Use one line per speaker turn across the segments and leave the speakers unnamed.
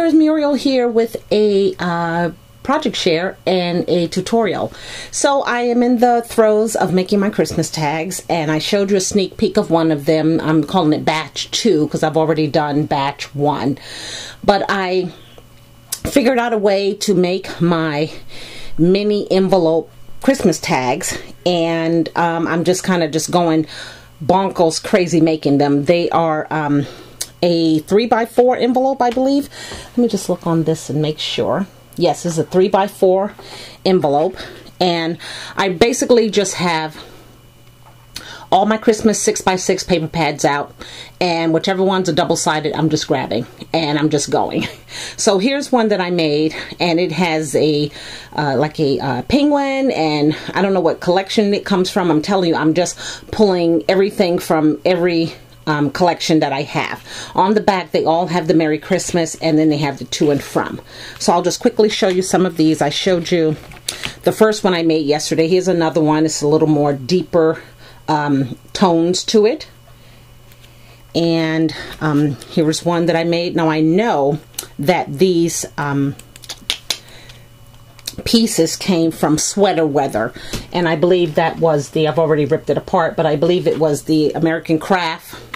there's Muriel here with a project share and a tutorial. So I am in the throes of making my Christmas tags, and I showed you a sneak peek of one of them. I'm calling it batch 2 because I've already done batch 1. But I figured out a way to make my mini envelope Christmas tags, and I'm just kind of going bonkers crazy making them. They are a 3x4 envelope, I believe. Let me just look on this and make sure. Yes, this is a 3x4 envelope, and I basically just have all my Christmas 6x6 paper pads out, and whichever one's a double-sided I'm just grabbing and I'm just going. So here's one that I made, and it has a like a penguin, and I don't know what collection it comes from. I'm telling you, I'm just pulling everything from every collection that I have. On the back they all have the Merry Christmas, and then they have the to and from. So I'll just quickly show you some of these. I showed you the first one I made yesterday. Here's another one. It's a little more deeper tones to it. And here's one that I made. Now I know that these pieces came from Sweater Weather, and I believe that was the, I've already ripped it apart, but I believe it was the American Craft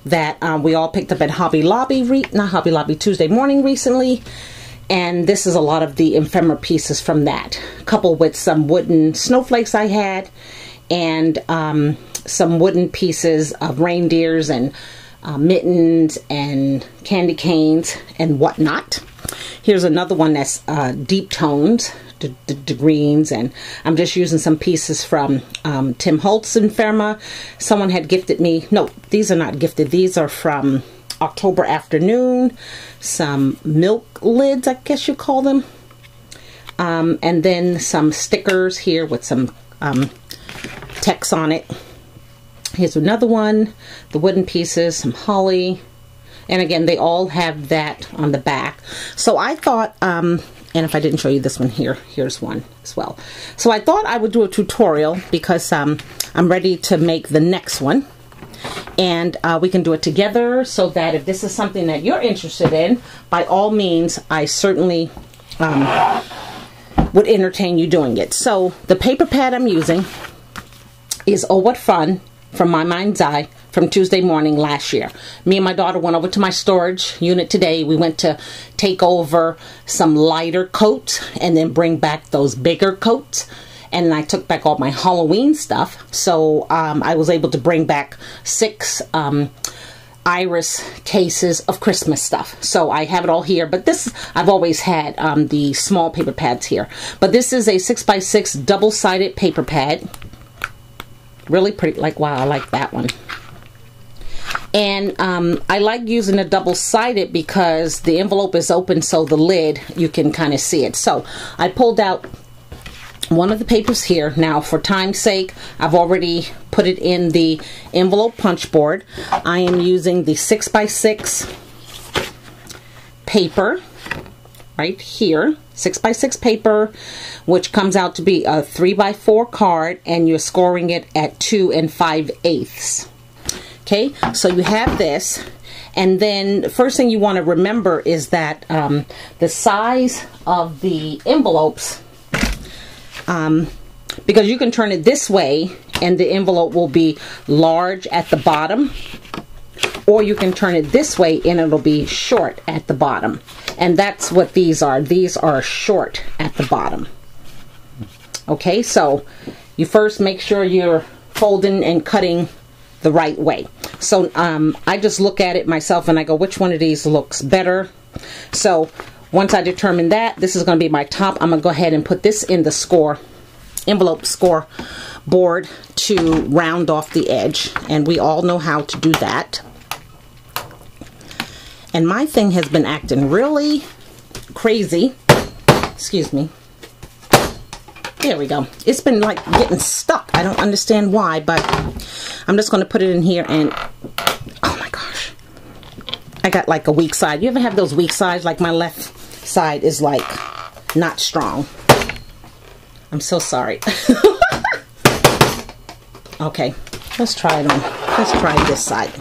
that we all picked up at Hobby Lobby, not Hobby Lobby, Tuesday morning recently. And this is a lot of the ephemera pieces from that, coupled with some wooden snowflakes I had, and some wooden pieces of reindeers and mittens and candy canes and whatnot. Here's another one that's deep tones, the greens, and I'm just using some pieces from Tim Holtz ephemera. Someone had gifted me, no, these are not gifted, these are from October Afternoon, some milk lids, I guess you call them, and then some stickers here with some text on it. Here's another one, the wooden pieces, some holly, and again they all have that on the back. So I thought, and if I didn't show you this one here, here's one as well. So I thought I would do a tutorial because I'm ready to make the next one, and we can do it together, so that if this is something that you're interested in, by all means I certainly would entertain you doing it. So the paper pad I'm using is Oh What Fun from My Mind's Eye from Tuesday morning last year. Me and my daughter went over to my storage unit today. We went to take over some lighter coats and then bring back those bigger coats. And I took back all my Halloween stuff. So I was able to bring back 6 iris cases of Christmas stuff. So I have it all here, but this, I've always had the small paper pads here. But this is a 6x6 double-sided paper pad. Really pretty, like, wow, I like that one. And I like using a double-sided because the envelope is open, so the lid, you can kind of see it. So I pulled out one of the papers here. Now for time's sake, I've already put it in the envelope punch board. I am using the 6x6 paper right here, 6x6 paper, which comes out to be a 3x4 card, and you're scoring it at 2 5/8. Okay, so you have this, and then the first thing you want to remember is that the size of the envelopes, because you can turn it this way and the envelope will be large at the bottom, or you can turn it this way and it'll be short at the bottom. And that's what these are. These are short at the bottom. Okay, so you first make sure you're folding and cutting the right way. So I just look at it myself and I go, which one of these looks better? So once I determine that, this is going to be my top. I'm going to go ahead and put this in the envelope score board to round off the edge. And we all know how to do that. And my thing has been acting really crazy. Excuse me. There we go. It's been like getting stuck. I don't understand why, but I'm just going to put it in here and, oh my gosh. I got like a weak side. You ever have those weak sides? Like my left side is like not strong. I'm so sorry. Okay, let's try it on. Let's try this side.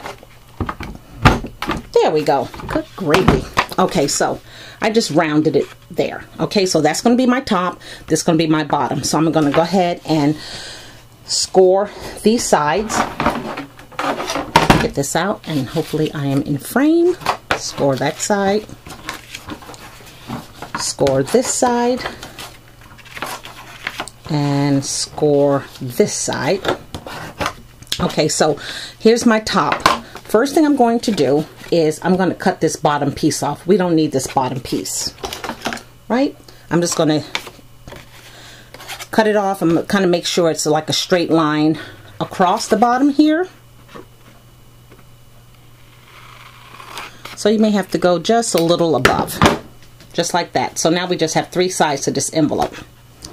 There we go. Good gravy. Okay, so I just rounded it there. Okay, so that's going to be my top. This is going to be my bottom. So I'm going to go ahead and score these sides. Get this out, and hopefully I am in frame. Score that side. Score this side. And score this side. Okay, so here's my top. First thing I'm going to do is I'm going to cut this bottom piece off. We don't need this bottom piece, right? I'm just going to cut it off. I'm going to kind of make sure it's like a straight line across the bottom here. So you may have to go just a little above, just like that. So now we just have 3 sides to this envelope.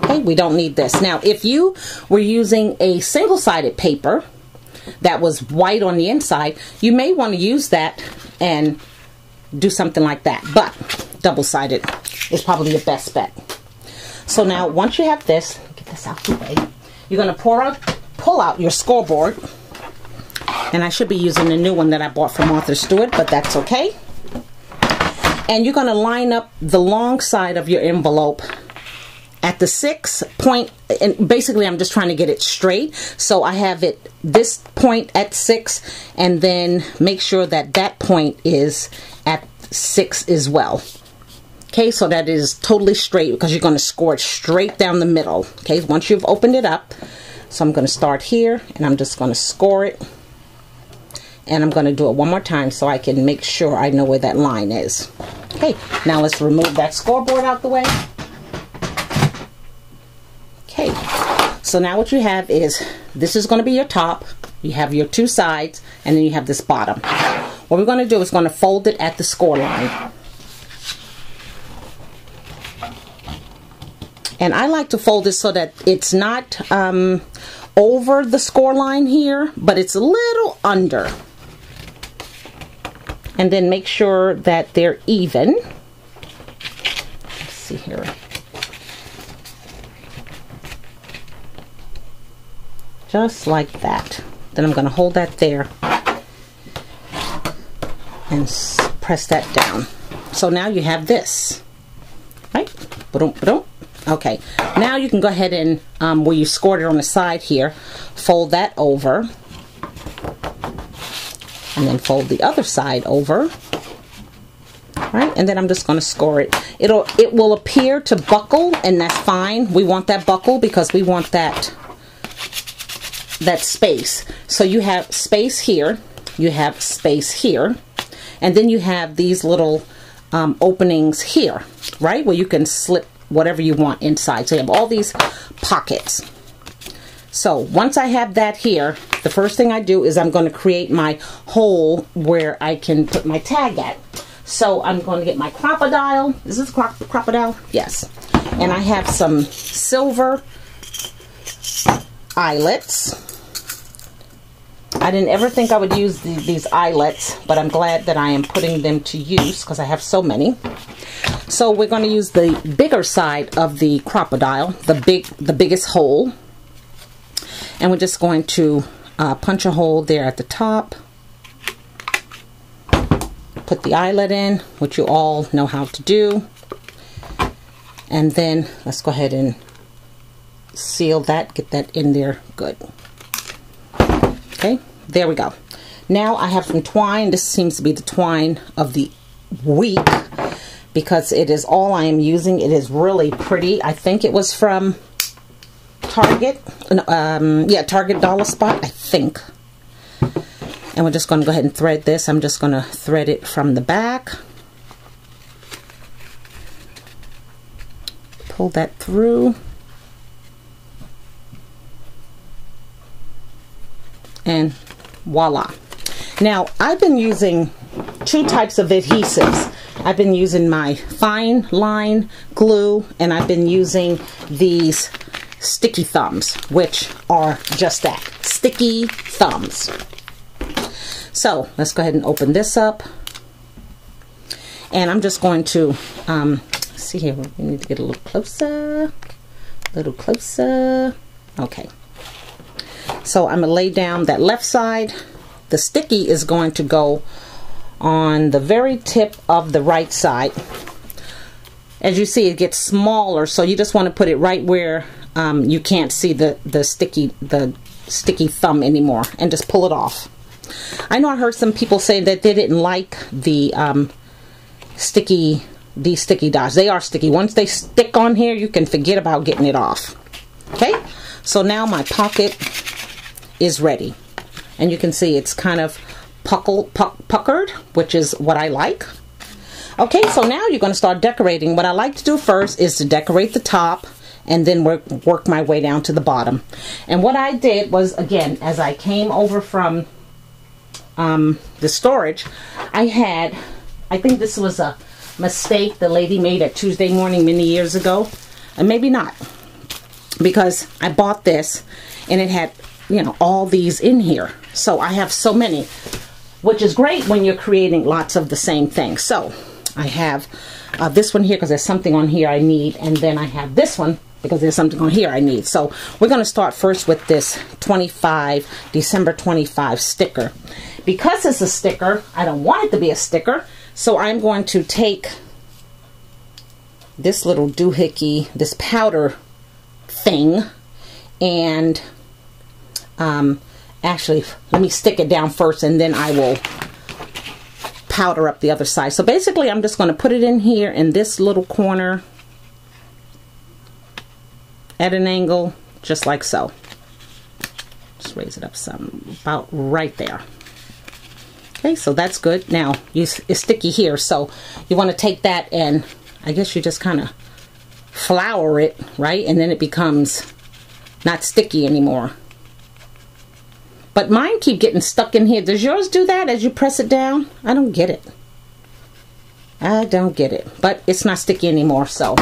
Okay, we don't need this. Now, if you were using a single-sided paper that was white on the inside, you may want to use that and do something like that. But double-sided is probably your best bet. So now, once you have this, get this out the way, you're going to pull out your scoreboard. And I should be using the new one that I bought from Martha Stewart, but that's okay. And you're going to line up the long side of your envelope at the 6 point, and basically I'm just trying to get it straight. So I have it this point at 6, and then make sure that that point is at 6 as well. Okay, so that is totally straight because you're going to score it straight down the middle. Okay, once you've opened it up. So I'm going to start here, and I'm just going to score it. And I'm going to do it one more time so I can make sure I know where that line is. Okay, now let's remove that scoreboard out the way. Okay, so now what you have is, this is going to be your top. You have your 2 sides, and then you have this bottom. What we're going to do is going to fold it at the score line. And I like to fold it so that it's not over the score line here, but it's a little under. And then make sure that they're even. Let's see here. Just like that. Then I'm going to hold that there and press that down. So now you have this, right? Ba-dum, ba-dum. Okay, now you can go ahead and, where you scored it on the side here, fold that over. And then fold the other side over. Right? And then I'm just going to score it. It will appear to buckle, and that's fine. We want that buckle because we want that space. So you have space here, you have space here, and then you have these little openings here, right? Where you can slip whatever you want inside. So you have all these pockets. So once I have that here, the first thing I do is I'm going to create my hole where I can put my tag at. So I'm going to get my crocodile. Is this crocodile? Yes. And I have some silver eyelets. I didn't ever think I would use these eyelets, but I'm glad that I am putting them to use because I have so many. So we're going to use the bigger side of the crocodile, the biggest hole. And we're just going to punch a hole there at the top. Put the eyelet in, which you all know how to do. And then let's go ahead and seal that, get that in there good. Okay, there we go. Now I have some twine. This seems to be the twine of the week because it is all I am using. It is really pretty. I think it was from Target. Yeah, Target Dollar Spot, I think. And we're just going to go ahead and thread this. I'm just going to thread it from the back. Pull that through. And voila. Now, I've been using 2 types of adhesives. I've been using my fine line glue, and I've been using these sticky thumbs, which are just that, sticky thumbs. So let's go ahead and open this up, and I'm just going to see here, we need to get a little closer, okay. So I'm going to lay down that left side. The sticky is going to go on the very tip of the right side. As you see, it gets smaller, so you just want to put it right where you can't see the sticky thumb anymore, and just pull it off. I know I heard some people say that they didn't like the these sticky dots. They are sticky. Once they stick on here, you can forget about getting it off. Okay, so now my pocket is ready, and you can see it's kind of puckered, which is what I like. Okay, so now you're going to start decorating. What I like to do first is to decorate the top, and then work my way down to the bottom. And what I did was, again, as I came over from the storage, I think this was a mistake the lady made at Tuesday Morning many years ago, and maybe not, because I bought this and it had, you know, all these in here. So I have so many, which is great when you're creating lots of the same thing. So I have this one here because there's something on here I need, and then I have this one because there's something on here I need. So we're going to start first with this December 25 sticker. Because it's a sticker, I don't want it to be a sticker, so I'm going to take this little doohickey, this powder thing, and actually, let me stick it down first, and then I will powder up the other side. So basically, I'm just going to put it in here in this little corner at an angle, just like so. Just raise it up some, about right there. Okay, so that's good. Now, it's sticky here, so you want to take that and I guess you just kind of flour it, right? And then it becomes not sticky anymore. But mine keep getting stuck in here. Does yours do that as you press it down? I don't get it. I don't get it. But it's not sticky anymore, so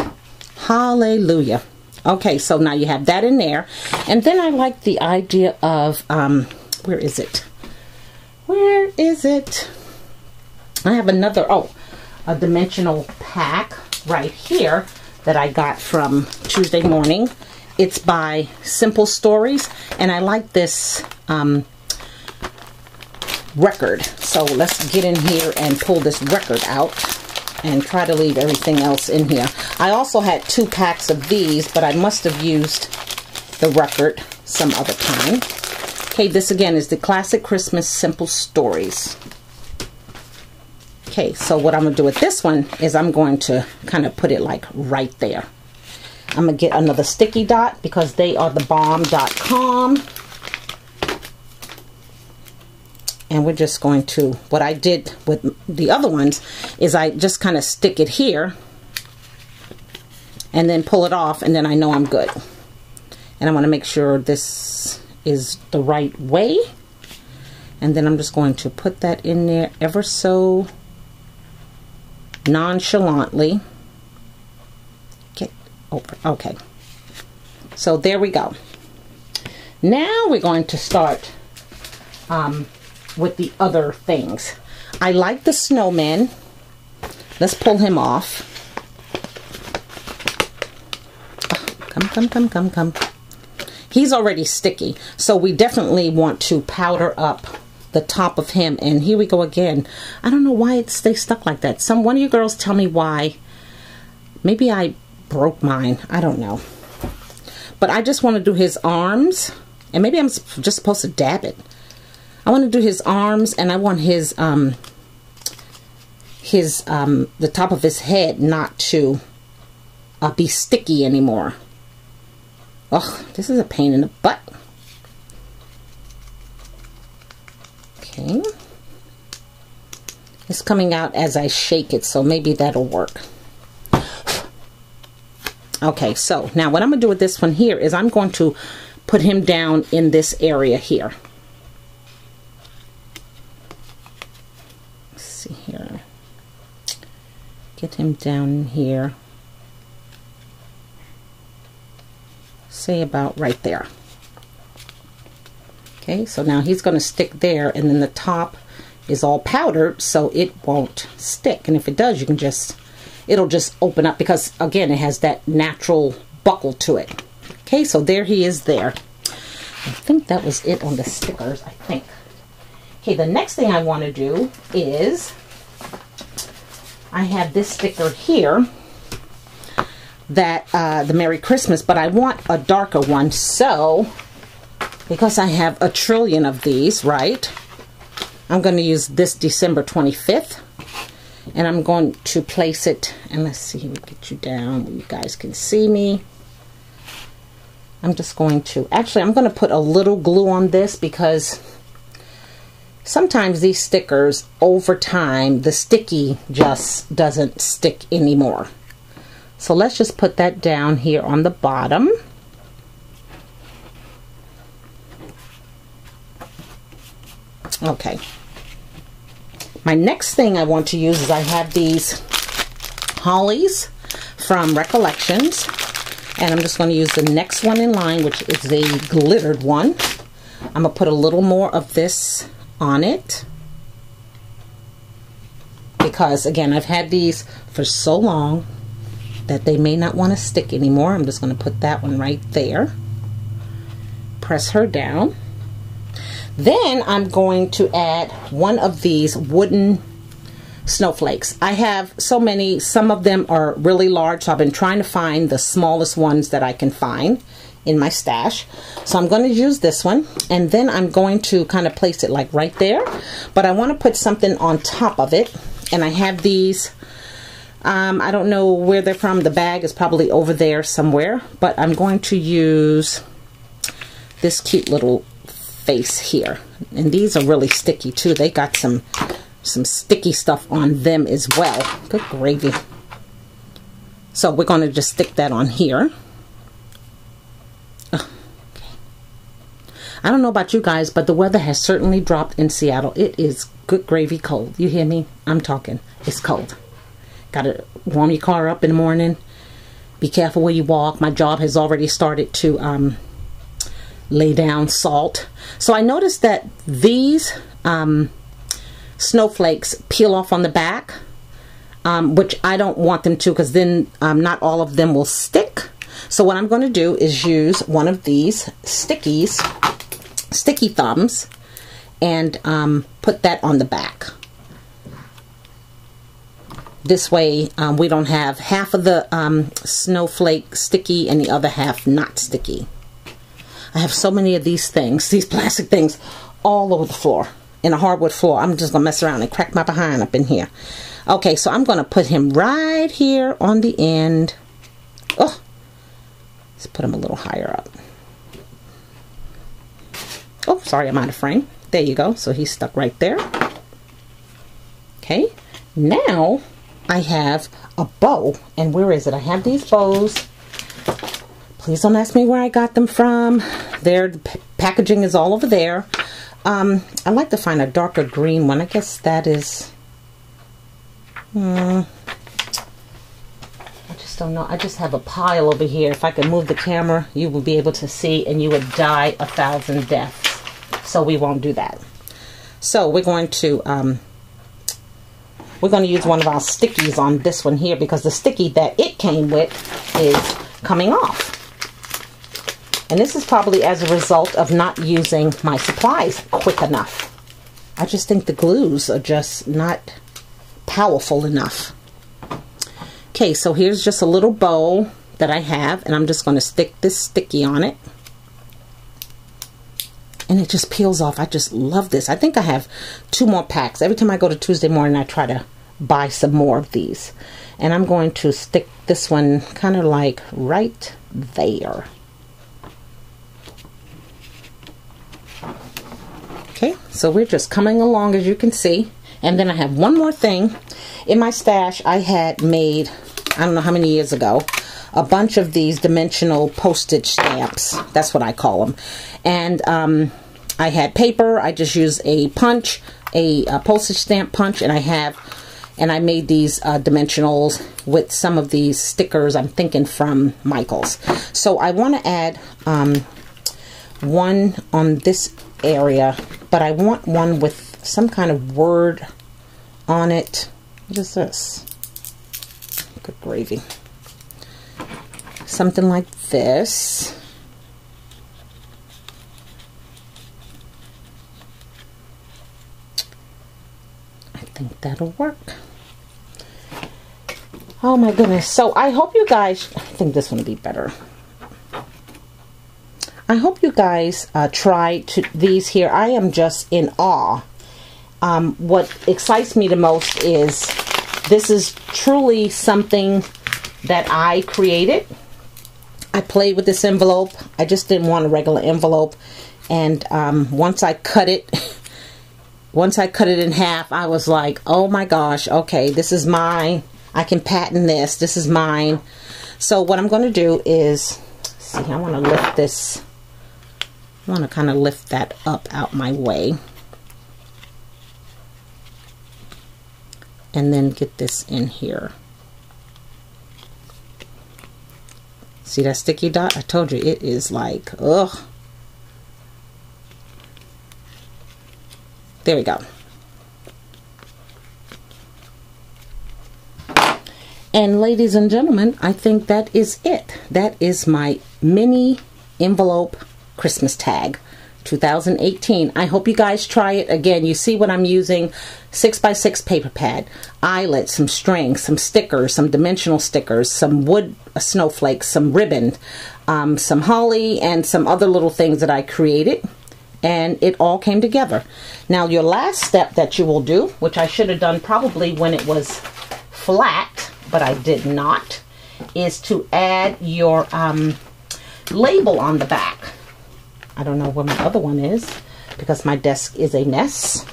hallelujah. Okay, so now you have that in there. And then I like the idea of, where is it? Where is it? I have another, a dimensional pack right here that I got from Tuesday Morning. It's by Simple Stories, and I like this record. So let's get in here and pull this record out and try to leave everything else in here. I also had 2 packs of these, but I must have used the record some other time. Okay, this again is the Classic Christmas Simple Stories. Okay, so what I'm going to do with this one is I'm going to kind of put it like right there. I'm going to get another sticky dot because they are thebomb.com. And we're just going to, what I did with the other ones is I just kind of stick it here and then pull it off, and then I know I'm good. And I want to make sure this is the right way. And then I'm just going to put that in there ever so nonchalantly. Get over. Okay. So there we go. Now we're going to start with the other things. I like the snowman. Let's pull him off. Oh, come. He's already sticky, so we definitely want to powder up the top of him. And here we go again. I don't know why it stays stuck like that. One of you girls tell me why. Maybe I broke mine. I don't know. But I just want to do his arms, and maybe I'm just supposed to dab it. I want to do his arms, and I want his the top of his head not to be sticky anymore. Oh, this is a pain in the butt. Okay. It's coming out as I shake it, so maybe that'll work. Okay, so now what I'm going to do with this one here is I'm going to put him down in this area here. Let's see here. Get him down here. Say about right there. Okay, so now he's going to stick there, and then the top is all powdered, so it won't stick. And if it does, you can just, it'll just open up, because again, it has that natural buckle to it. Okay, so there he is there. I think that was it on the stickers, I think. Okay, the next thing I want to do is I have this sticker here, that the Merry Christmas, but I want a darker one. So because I have a trillion of these, right, I'm going to use this December 25th, and I'm going to place it, and let's see, let me get you down where you guys can see me. I'm just going to, actually I'm going to put a little glue on this, because sometimes these stickers, over time, the sticky just doesn't stick anymore. So let's just put that down here on the bottom. Okay. My next thing I want to use is I have these hollies from Recollections. And I'm just going to use the next one in line, which is a glittered one. I'm going to put a little more of this on it, because again, I've had these for so long that they may not want to stick anymore. I'm just going to put that one right there. Press her down. Then I'm going to add one of these wooden snowflakes. I have so many, some of them are really large, so I've been trying to find the smallest ones that I can find in my stash. So I'm going to use this one, and then I'm going to kind of place it like right there, but I want to put something on top of it. And I have these, I don't know where they're from. The bag is probably over there somewhere, but I'm going to use this cute little face here, and these are really sticky too. They got some sticky stuff on them as well. Good gravy. So we're going to just stick that on here. Okay. I don't know about you guys, but the weather has certainly dropped in Seattle. It is good gravy cold. You hear me? I'm talking. It's cold. Gotta warm your car up in the morning. Be careful where you walk. My job has already started to lay down salt. So I noticed that these snowflakes peel off on the back, which I don't want them to, because then not all of them will stick. So what I'm going to do is use one of these sticky thumbs, and put that on the back. This way we don't have half of the snowflake sticky and the other half not sticky. I have so many of these things, these plastic things, all over the floor, in a hardwood floor. I'm just going to mess around and crack my behind up in here. Okay, so I'm going to put him right here on the end. Oh, let's put him a little higher up. Oh, sorry, I'm out of frame. There you go. So he's stuck right there. Okay, now I have a bow. And where is it? I have these bows. Please don't ask me where I got them from. The packaging is all over there. I'd like to find a darker green one. I guess that is... I just don't know. I just have a pile over here. If I could move the camera, you would be able to see, and you would die 1,000 deaths. So we won't do that. So we're going to use one of our stickies on this one here, because the sticky that it came with is coming off. And this is probably as a result of not using my supplies quick enough. I just think the glues are just not powerful enough. Okay, so here's just a little bow that I have, and I'm just going to stick this sticky on it. And it just peels off. I just love this. I think I have 2 more packs. Every time I go to Tuesday morning, I try to buy some more of these. And I'm going to stick this one kind of like right there. Okay, so we're just coming along, as you can see. And then I have one more thing. In my stash, I had made, I don't know how many years ago, a bunch of these dimensional postage stamps. That's what I call them. And I had paper. I just used a punch, a postage stamp punch, and I made these dimensionals with some of these stickers, I'm thinking from Michael's. So I want to add one on this area, but I want one with some kind of word on it. What is this? Good gravy. Something like this. I think that'll work. Oh my goodness. So I hope you guys, I think this one will be better. I hope you guys try these here. I am just in awe. What excites me the most is this is truly something that I created. I played with this envelope. I just didn't want a regular envelope. And once I cut it in half, I was like, oh my gosh, okay, this is mine. I can patent this. This is mine. So what I'm going to do is, see, I want to lift this. I want to kind of lift that up out my way. And then get this in here. See that sticky dot? I told you it is like, ugh. There we go. And ladies and gentlemen, I think that is it. That is my mini envelope Christmas tag 2018. I hope you guys try it. Again, you see what I'm using: 6x6 paper pad, eyelet, some string, some stickers, some dimensional stickers, some wood snowflakes, some ribbon, some holly, and some other little things that I created. And it all came together. Now your last step that you will do, which I should have done probably when it was flat, but I did not, is to add your label on the back. I don't know where my other one is because my desk is a mess.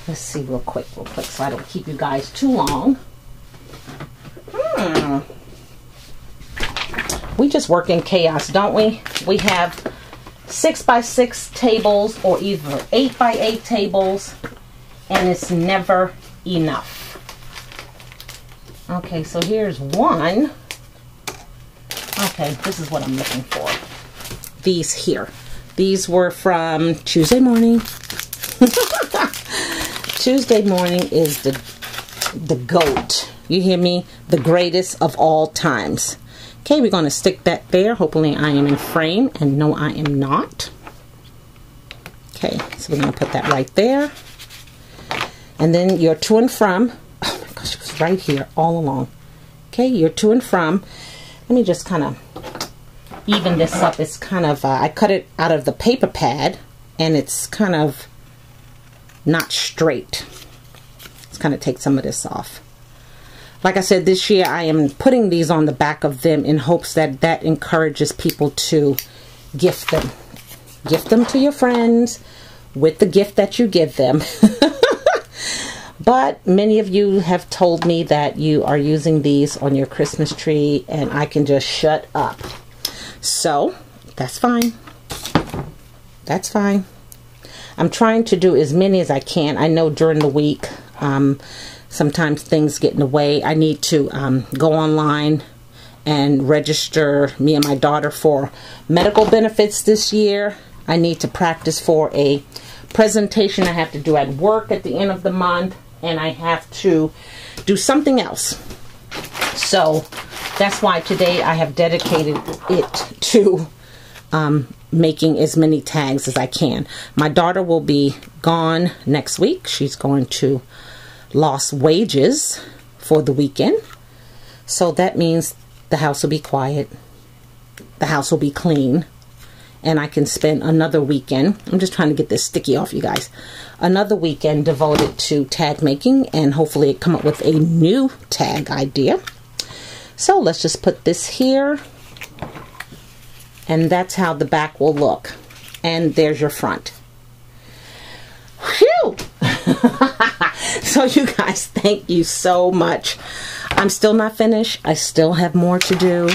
Let's see real quick so I don't keep you guys too long. We just work in chaos, don't we? We have 6x6 tables or either 8x8 tables, and it's never enough. Okay, so here's one. Okay, this is what I'm looking for. These here. These were from Tuesday morning. Tuesday morning is the GOAT. You hear me? The greatest of all times. Okay, we're going to stick that there. Hopefully I am in frame, and no, I am not. Okay, so we're going to put that right there. And then your to and from. Oh my gosh, it was right here all along. Okay, your to and from. Let me just kind of even this up. It's kind of, I cut it out of the paper pad, and it's kind of not straight. Let's kind of take some of this off. Like I said, this year I am putting these on the back of them in hopes that that encourages people to gift them. Gift them to your friends with the gift that you give them. But many of you have told me that you are using these on your Christmas tree, and I can just shut up. So, that's fine. That's fine. I'm trying to do as many as I can. I know during the week, sometimes things get in the way. I need to go online and register me and my daughter for medical benefits this year. I need to practice for a presentation I have to do at work at the end of the month, and I have to do something else. So that's why today I have dedicated it to making as many tags as I can. My daughter will be gone next week. She's going to Lost Wages for the weekend. So that means the house will be quiet. The house will be clean. And I can spend another weekend. I'm just trying to get this sticky off, you guys. Another weekend devoted to tag making, and hopefully come up with a new tag idea. So let's just put this here. And that's how the back will look. And there's your front. Phew! So you guys, thank you so much. I'm still not finished. I still have more to do.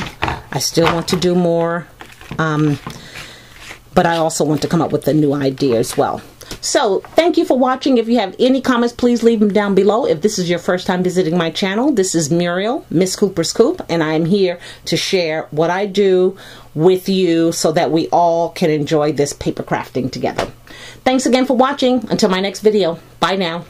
I still want to do more. But I also want to come up with a new idea as well. So, thank you for watching. If you have any comments, please leave them down below. If this is your first time visiting my channel, this is Muriel, Miss Cooper's Coop, and I'm here to share what I do with you so that we all can enjoy this paper crafting together. Thanks again for watching. Until my next video. Bye now.